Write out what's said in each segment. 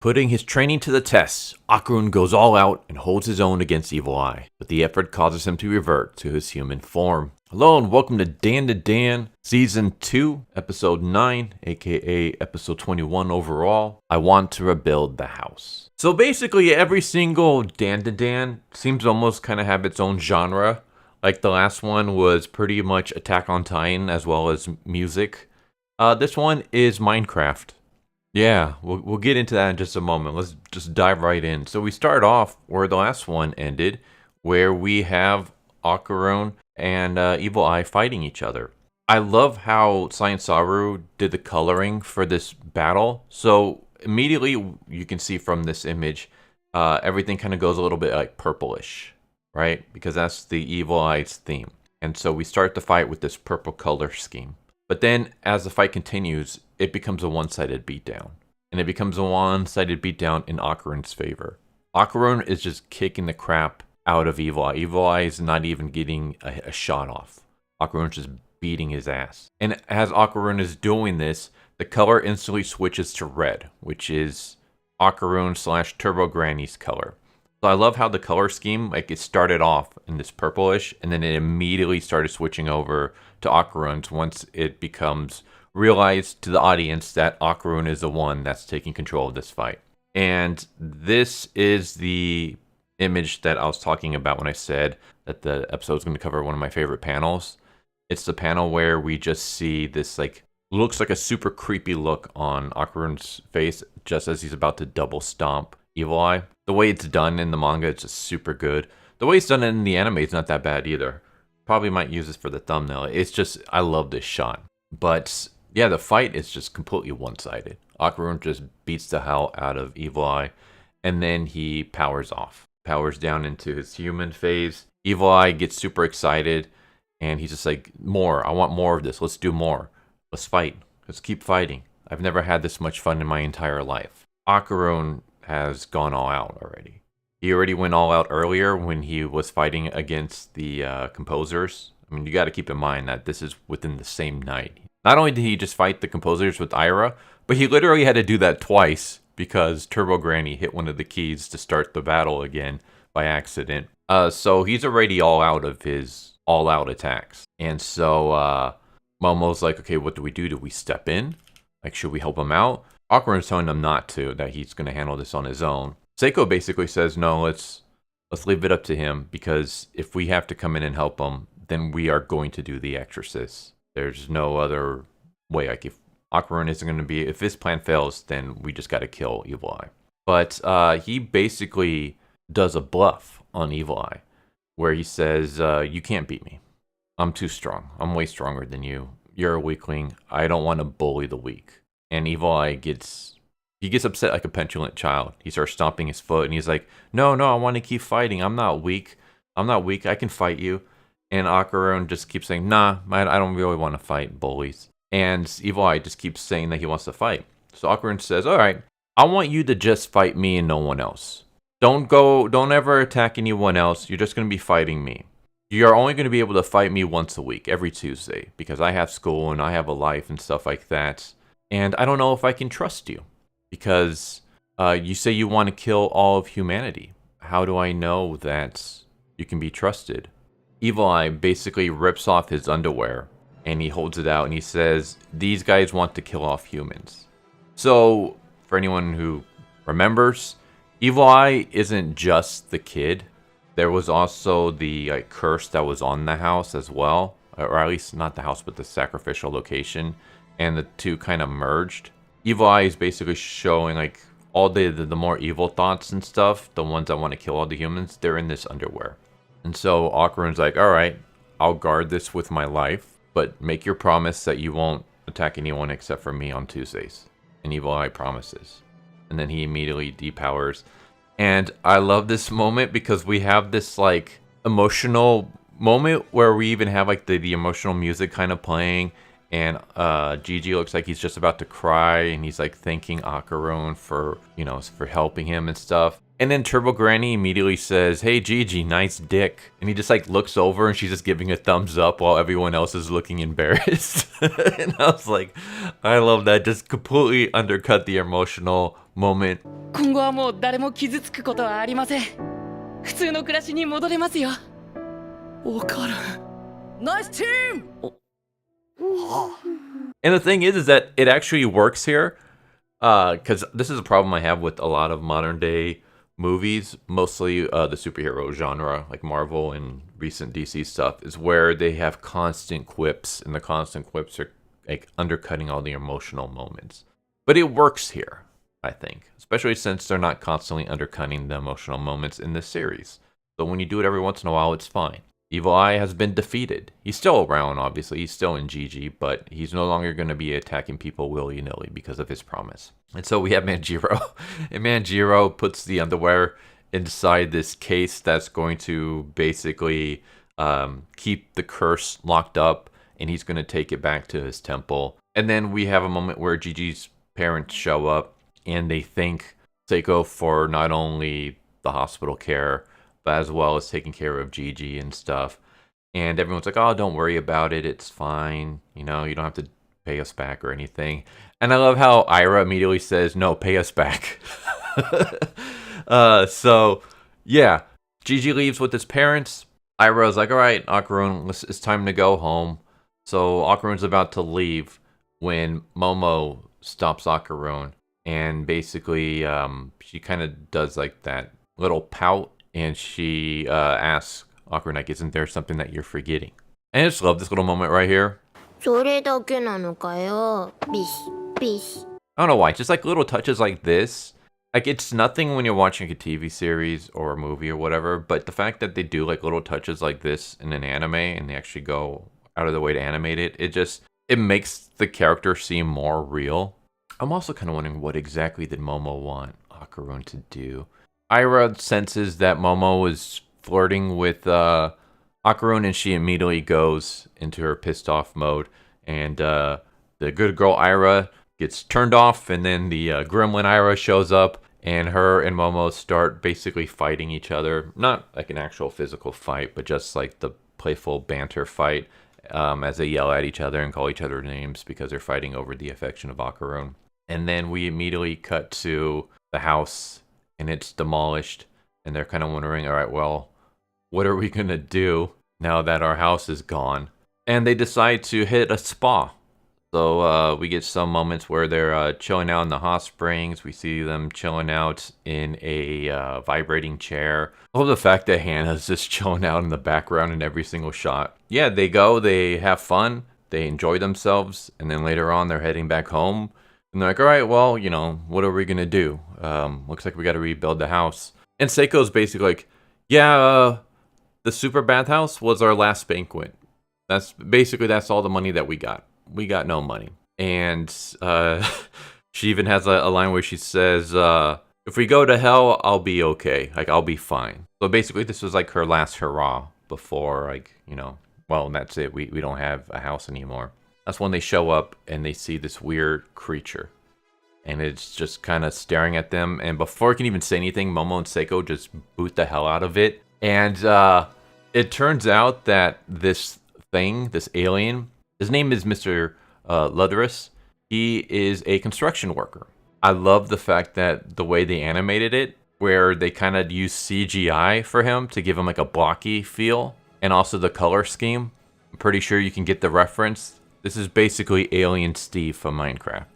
Putting his training to the test, Okarun goes all out and holds his own against Evil Eye, but the effort causes him to revert to his human form. Hello and welcome to Dandadan, Season 2, Episode 9, aka Episode 21 overall. I want to rebuild the house. So basically every single Dandadan seems to almost kind of have its own genre. Like the last one was pretty much Attack on Titan as well as music. This one is Minecraft. Yeah, we'll get into that in just a moment. Let's just dive right in. So we start off where the last one ended, where we have Okarun and Evil Eye fighting each other. I love how Science Saru did the coloring for this battle. So immediately you can see from this image, everything kind of goes a little bit like purplish, right? Because that's the Evil Eye's theme. And so we start the fight with this purple color scheme. But then as the fight continues, it becomes a one-sided beatdown. And it becomes a one-sided beatdown in Okarun's favor. Okarun is just kicking the crap out of Evil Eye. Evil Eye is not even getting a shot off. Okarun's just beating his ass. And as Okarun is doing this, the color instantly switches to red, which is Okarun / Turbo Granny's color. So I love how the color scheme, like it started off in this purplish, and then it immediately started switching over to Okarun's once it becomes realized to the audience that Okarun is the one that's taking control of this fight. And this is the image that I was talking about when I said that the episode is going to cover one of my favorite panels. It's the panel where we just see this like looks like a super creepy look on Okarun's face just as he's about to double stomp Evil Eye. The way it's done in the manga is just super good. The way it's done in the anime is not that bad either. Probably might use this for the thumbnail. It's just, I love this shot. But yeah, the fight is just completely one-sided. Okarun just beats the hell out of Evil Eye, and then he powers off. Powers down into his human phase. Evil Eye gets super excited, and he's just like, more. I want more of this. Let's do more. Let's fight. Let's keep fighting. I've never had this much fun in my entire life. Okarun has gone all out already. He already went all out earlier when he was fighting against the composers. I mean, you got to keep in mind that this is within the same night. Not only did he just fight the composers with Ira, but he literally had to do that twice because Turbo Granny hit one of the keys to start the battle again by accident. So he's already all out of his all-out attacks. And so Momo's like, okay, what do we do? Do we step in? Like, should we help him out? Okarun's telling them not to, that he's going to handle this on his own. Seiko basically says, no, let's leave it up to him, because if we have to come in and help him, then we are going to do the exorcist. There's no other way. Like, if Okarun isn't going to be, if this plan fails, then we just got to kill Evil Eye. But he basically does a bluff on Evil Eye, where he says, you can't beat me. I'm too strong. I'm way stronger than you. You're a weakling. I don't want to bully the weak. And Evil Eye gets upset like a petulant child. He starts stomping his foot, and he's like, no, I want to keep fighting. I'm not weak. I can fight you. And Okarun just keeps saying, nah, I don't really want to fight bullies. And Evil Eye just keeps saying that he wants to fight. So Okarun says, all right, I want you to just fight me and no one else. Don't ever attack anyone else. You're just going to be fighting me. You're only going to be able to fight me once a week, every Tuesday, because I have school and I have a life and stuff like that. And I don't know if I can trust you, because you say you want to kill all of humanity. How do I know that you can be trusted? Evil Eye basically rips off his underwear, and he holds it out, and he says, these guys want to kill off humans. So, for anyone who remembers, Evil Eye isn't just the kid. There was also the curse that was on the house as well, or at least not the house, but the sacrificial location. And the two kind of merged. Evil Eye is basically showing like all the more evil thoughts and stuff, the ones that want to kill all the humans, they're in this underwear. And so Okarun's like, all right, I'll guard this with my life, but make your promise that you won't attack anyone except for me on Tuesdays. And Evil Eye promises. And then he immediately depowers. And I love this moment because we have this like emotional moment where we even have like the emotional music kind of playing. And Gigi looks like he's just about to cry, and he's like thanking Okarun for helping him and stuff. And then Turbo Granny immediately says, hey Gigi, nice dick. And he just like looks over, and she's just giving a thumbs up while everyone else is looking embarrassed. And I was like, I love that. Just completely undercut the emotional moment. 今後はもう誰も傷つくことはありません。普通の暮らしに戻れますよ。オカルン。Nice team! And the thing is that it actually works here. Because this is a problem I have with a lot of modern day movies, mostly the superhero genre, like Marvel and recent DC stuff, is where they have constant quips, and the constant quips are like undercutting all the emotional moments. But it works here, I think, especially since they're not constantly undercutting the emotional moments in this series. So when you do it every once in a while, it's fine. Evil Eye has been defeated. He's still around, obviously. He's still in GG, but he's no longer going to be attacking people willy-nilly because of his promise. And so we have Manjiro. And Manjiro puts the underwear inside this case that's going to basically keep the curse locked up, and he's going to take it back to his temple. And then we have a moment where Gigi's parents show up, and they thank Seiko for not only the hospital care, but as well as taking care of Gigi and stuff. And everyone's like, oh, don't worry about it. It's fine. You know, you don't have to pay us back or anything. And I love how Ira immediately says, no, pay us back. So, yeah. Gigi leaves with his parents. Ira's like, all right, Okarun, it's time to go home. So Okarun's about to leave when Momo stops Okarun. And basically, she kind of does like that little pout. And she asks Okarun, like, isn't there something that you're forgetting? And I just love this little moment right here. それだけなのかよ。ビシビシ。 I don't know why, just like little touches like this. Like, it's nothing when you're watching a TV series or a movie or whatever, but the fact that they do like little touches like this in an anime and they actually go out of the way to animate it, it makes the character seem more real. I'm also kind of wondering what exactly did Momo want Okarun to do? Ira senses that Momo is flirting with Okarun, and she immediately goes into her pissed off mode. And the good girl Ira gets turned off, and then the gremlin Ira shows up, and her and Momo start basically fighting each other. Not like an actual physical fight, but just like the playful banter fight as they yell at each other and call each other names because they're fighting over the affection of Okarun. And then we immediately cut to the house, and it's demolished, and they're kind of wondering, all right, well, what are we going to do now that our house is gone? And they decide to hit a spa. So we get some moments where they're chilling out in the hot springs. We see them chilling out in a vibrating chair. I love the fact that Hannah's just chilling out in the background in every single shot. Yeah, they go, they have fun, they enjoy themselves, and then later on they're heading back home. And they're like, all right, well, you know, what are we going to do? Looks like we got to rebuild the house. And Seiko's basically like, yeah, the super bathhouse was our last banquet. That's all the money that we got. We got no money. And she even has a line where she says, if we go to hell, I'll be okay. Like, I'll be fine. So basically, this was like her last hurrah before, like, you know, well, that's it. We don't have a house anymore. That's when they show up and they see this weird creature. And it's just kind of staring at them. And before it can even say anything, Momo and Seiko just boot the hell out of it. And it turns out that this thing, this alien, his name is Mr. Ludrus. He is a construction worker. I love the fact that the way they animated it, where they kind of use CGI for him to give him like a blocky feel. And also the color scheme. I'm pretty sure you can get the reference. This is basically Alien Steve from Minecraft.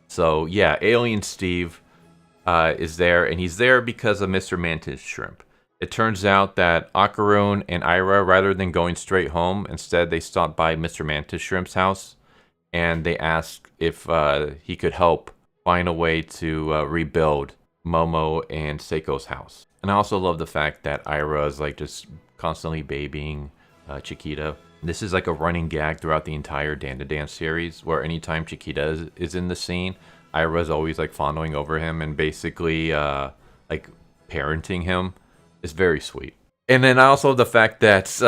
So yeah, Alien Steve is there, and he's there because of Mr. Mantis Shrimp. It turns out that Okarun and Ira, rather than going straight home, instead they stopped by Mr. Mantis Shrimp's house, and they asked if he could help find a way to rebuild Momo and Seiko's house. And I also love the fact that Ira is like just constantly babying Chiquita. This is like a running gag throughout the entire Dandadan series, where anytime Chiquita is in the scene, Ira's always like fondling over him and basically like parenting him. It's very sweet. And then also the fact that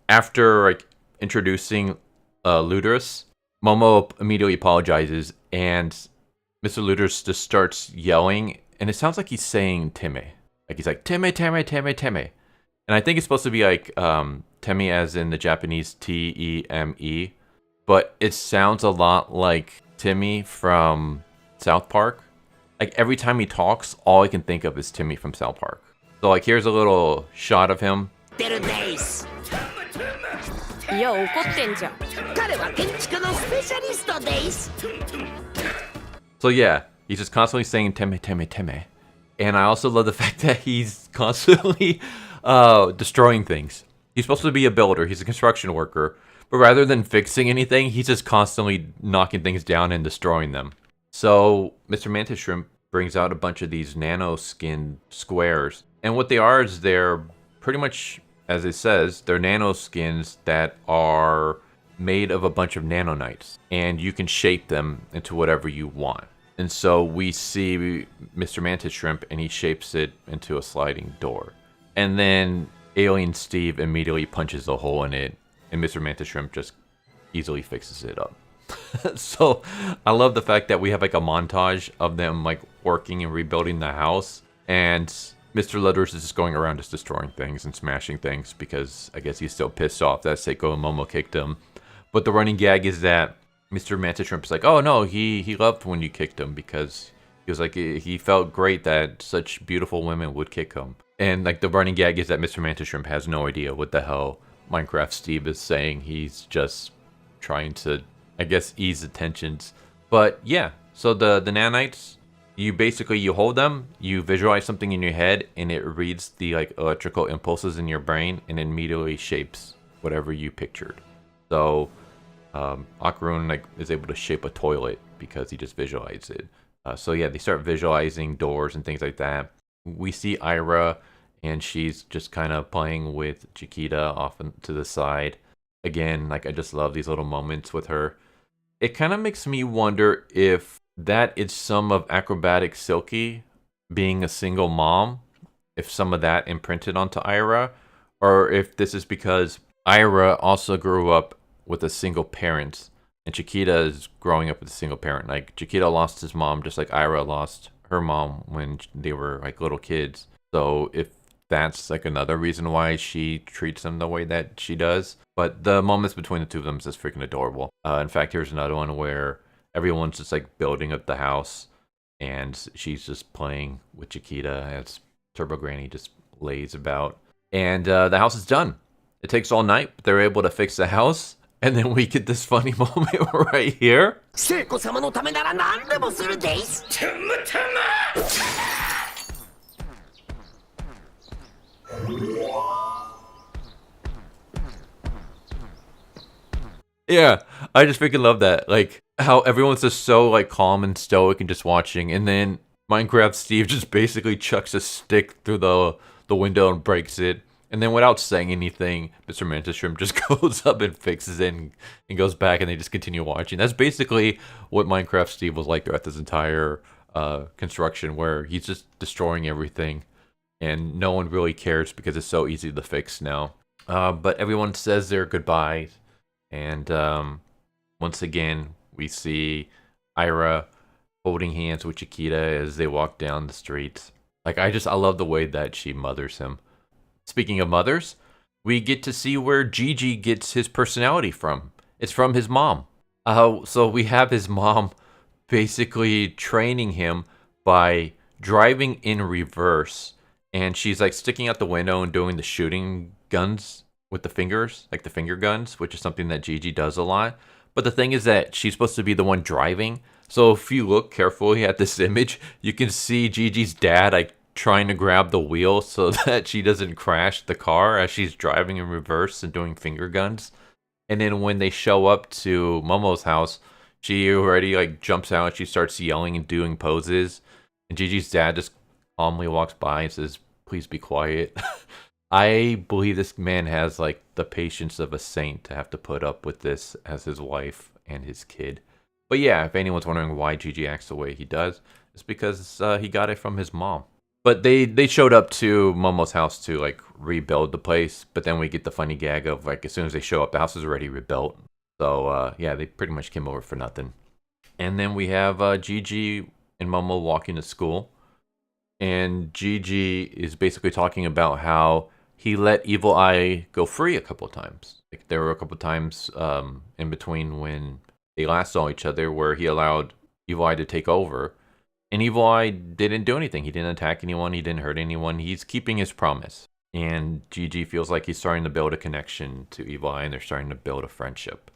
after like introducing Ludrus, Momo immediately apologizes, and Mr. Ludrus just starts yelling, and it sounds like he's saying Teme. Like he's like, Teme, Teme, Teme, Teme. And I think it's supposed to be like Teme as in the Japanese T-E-M-E. But it sounds a lot like Timmy from South Park. like every time he talks, all I can think of is Timmy from South Park. So like here's a little shot of him. いや怒ってんじゃん。彼は建築のスペシャリストです。 So yeah, he's just constantly saying Teme Teme Teme. And I also love the fact that he's constantly destroying things. He's supposed to be a builder, he's a construction worker, but rather than fixing anything, he's just constantly knocking things down and destroying them. So Mr. Mantis Shrimp brings out a bunch of these nano skin squares. And what they are is they're pretty much, as it says, they're nano skins that are made of a bunch of nanonites. And you can shape them into whatever you want. And so we see Mr. Mantis Shrimp and he shapes it into a sliding door. And then Alien Steve immediately punches a hole in it. And Mr. Mantis Shrimp just easily fixes it up. So I love the fact that we have like a montage of them like working and rebuilding the house. And Mr. Letters is just going around just destroying things and smashing things because I guess he's still pissed off that Seiko and Momo kicked him. But the running gag is that Mr. Mantis Shrimp is like, oh no, he loved when you kicked him because he was like, he felt great that such beautiful women would kick him. And like the running gag is that Mr. Mantis Shrimp has no idea what the hell Minecraft Steve is saying. He's just trying to, I guess, ease the tensions. But yeah, so the nanites, you hold them, you visualize something in your head, and it reads the like electrical impulses in your brain and immediately shapes whatever you pictured. So Okarun like is able to shape a toilet because he just visualized it. So yeah, they start visualizing doors and things like that. We see Ira, and she's just kind of playing with Chiquita off to the side. Again, like I just love these little moments with her. It kind of makes me wonder if that is some of acrobatic Silky being a single mom, if some of that imprinted onto Ira, or if this is because Ira also grew up with a single parent and Chiquita is growing up with a single parent. Like Chiquita lost his mom just like Ira lost her mom when they were like little kids. So if that's like another reason why she treats them the way that she does. But the moments between the two of them is just freaking adorable. In fact, here's another one where everyone's just like building up the house and she's just playing with Chiquita as Turbo Granny just lays about. And the house is done. It takes all night, but they're able to fix the house. And then we get this funny moment right here. Yeah, I just freaking love that. Like how everyone's just so like calm and stoic and just watching, and then Minecraft Steve just basically chucks a stick through the window and breaks it. And then without saying anything, Mr. Mantis Shrimp just goes up and fixes it and goes back, and they just continue watching. That's basically what Minecraft Steve was like throughout this entire construction, where he's just destroying everything, and no one really cares because it's so easy to fix now. But everyone says their goodbyes, and once again, we see Ira holding hands with Chiquita as they walk down the streets. Like, I love the way that she mothers him. Speaking of mothers, we get to see where Gigi gets his personality from. It's from his mom. So we have his mom basically training him by driving in reverse. And she's like sticking out the window and doing the shooting guns with the fingers, like the finger guns, which is something that Gigi does a lot. But the thing is that she's supposed to be the one driving. So if you look carefully at this image, you can see Gigi's dad like trying to grab the wheel so that she doesn't crash the car as she's driving in reverse and doing finger guns. And then when they show up to Momo's house, she already like jumps out and she starts yelling and doing poses. And Gigi's dad just calmly walks by and says, "Please be quiet." I believe this man has like the patience of a saint to have to put up with this as his wife and his kid. But yeah, if anyone's wondering why Gigi acts the way he does, it's because he got it from his mom. But they showed up to Momo's house to like rebuild the place. But then we get the funny gag of like as soon as they show up, the house is already rebuilt. So yeah, they pretty much came over for nothing. And then we have Gigi and Momo walking to school. And Gigi is basically talking about how he let Evil Eye go free a couple of times. Like there were a couple of times in between when they last saw each other where he allowed Evil Eye to take over. And Evil Eye didn't do anything. He didn't attack anyone. He didn't hurt anyone. He's keeping his promise. And Gigi feels like he's starting to build a connection to Evil Eye, and they're starting to build a friendship.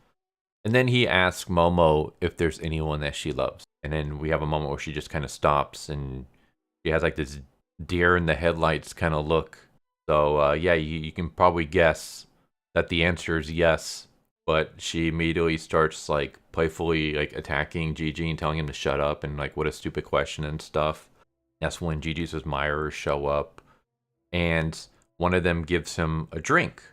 And then he asks Momo if there's anyone that she loves. And then we have a moment where she just kind of stops, and she has like this deer in the headlights kind of look. So yeah, you can probably guess that the answer is yes. But she immediately starts like playfully like attacking Gigi and telling him to shut up and like what a stupid question and stuff. That's when Gigi's admirers show up, and one of them gives him a drink,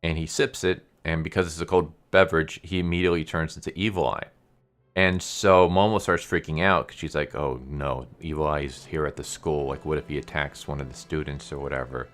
and he sips it, and because it's a cold beverage, he immediately turns into Evil Eye. And so Momo starts freaking out because she's like, oh no, Evil Eye's here at the school. Like, what if he attacks one of the students or whatever?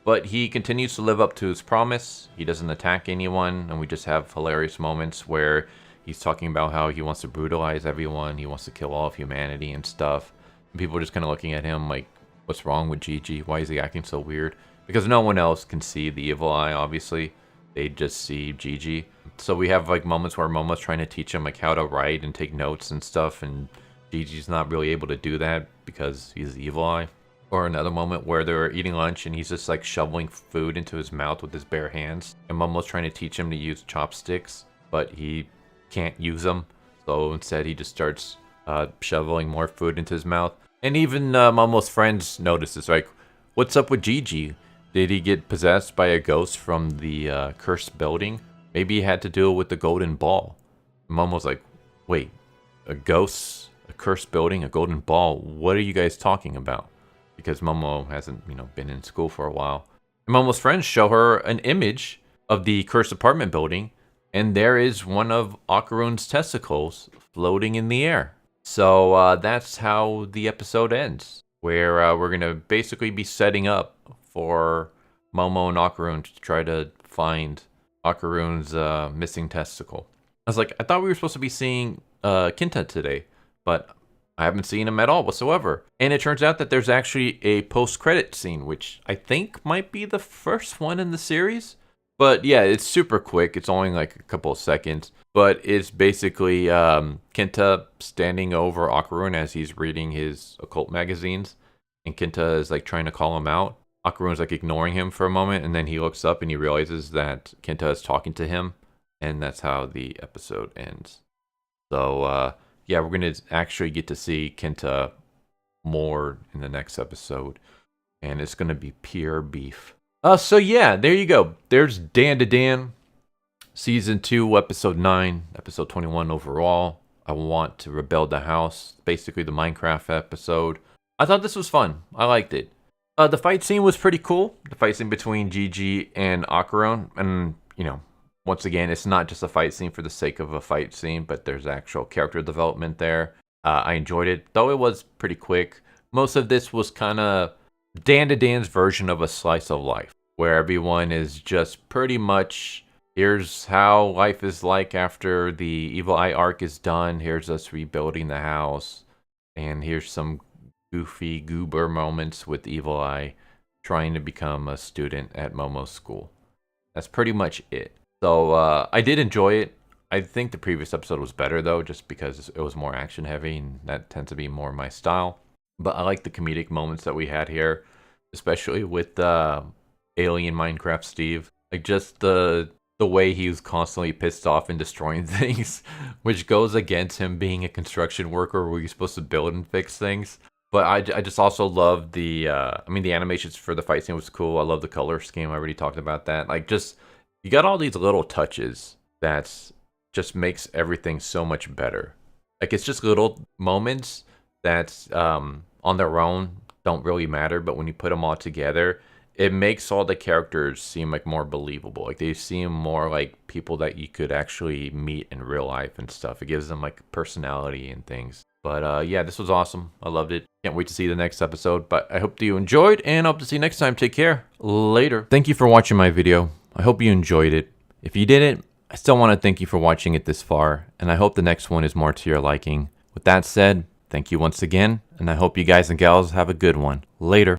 But he continues to live up to his promise. He doesn't attack anyone, and we just have hilarious moments where he's talking about how he wants to brutalize everyone. He wants to kill all of humanity and stuff. And people are just kind of looking at him like, what's wrong with Gigi? Why is he acting so weird? Because no one else can see the Evil Eye, obviously. They just see Gigi. So we have like moments where Momo's trying to teach him like how to write and take notes and stuff, and Gigi's not really able to do that because he's the Evil Eye. Or another moment where they're eating lunch and he's just like shoveling food into his mouth with his bare hands. And Momo's trying to teach him to use chopsticks, but he can't use them. So instead he just starts shoveling more food into his mouth. And even Momo's friends notice this, like, what's up with Gigi? Did he get possessed by a ghost from the cursed building? Maybe he had to deal with the golden ball. And Momo's like, wait, a ghost, a cursed building, a golden ball? What are you guys talking about? Because Momo hasn't, been in school for a while. And Momo's friends show her an image of the cursed apartment building, and there is one of Okarun's testicles floating in the air. So that's how the episode ends, where we're going to basically be setting up for Momo and Okarun to try to find Okarun's missing testicle. I was like, I thought we were supposed to be seeing Kinta today, but I haven't seen him at all whatsoever. And it turns out that there's actually a post-credit scene, which I think might be the first one in the series. But yeah, it's super quick. It's only like a couple of seconds. But it's basically Kinta standing over Okarun as he's reading his occult magazines. And Kinta is like trying to call him out. Okarun's like ignoring him for a moment. And then he looks up and he realizes that Kinta is talking to him. And that's how the episode ends. So, yeah, we're going to actually get to see Kinta more in the next episode. And it's going to be pure beef. So yeah, there you go. There's Dandadan, Season 2, Episode 9, Episode 21 overall. I Want to Rebuild the House. Basically the Minecraft episode. I thought this was fun. I liked it. The fight scene was pretty cool. The fight scene between Gigi and Okarun. And, once again, it's not just a fight scene for the sake of a fight scene, but there's actual character development there. I enjoyed it, though it was pretty quick. Most of this was kind of Dandadan's version of a slice of life, where everyone is just pretty much, here's how life is like after the Evil Eye arc is done. Here's us rebuilding the house. And here's some goofy goober moments with Evil Eye trying to become a student at Momo's school. That's pretty much it. So I did enjoy it. I think the previous episode was better though, just because it was more action heavy, and that tends to be more my style. But I like the comedic moments that we had here, especially with Alien Minecraft Steve. Like just the way he was constantly pissed off and destroying things, which goes against him being a construction worker where you're supposed to build and fix things. But I just also love the the animations for the fight scene was cool. I love the color scheme. I already talked about that. Like just you got all these little touches that just makes everything so much better. Like it's just little moments that on their own don't really matter, but when you put them all together, it makes all the characters seem like more believable. Like they seem more like people that you could actually meet in real life and stuff. It gives them like personality and things. But yeah, this was awesome. I loved it. Can't wait to see the next episode. But I hope that you enjoyed, and I hope to see you next time. Take care. Later. Thank you for watching my video. I hope you enjoyed it. If you didn't, I still want to thank you for watching it this far, and I hope the next one is more to your liking. With that said, thank you once again, and I hope you guys and gals have a good one. Later.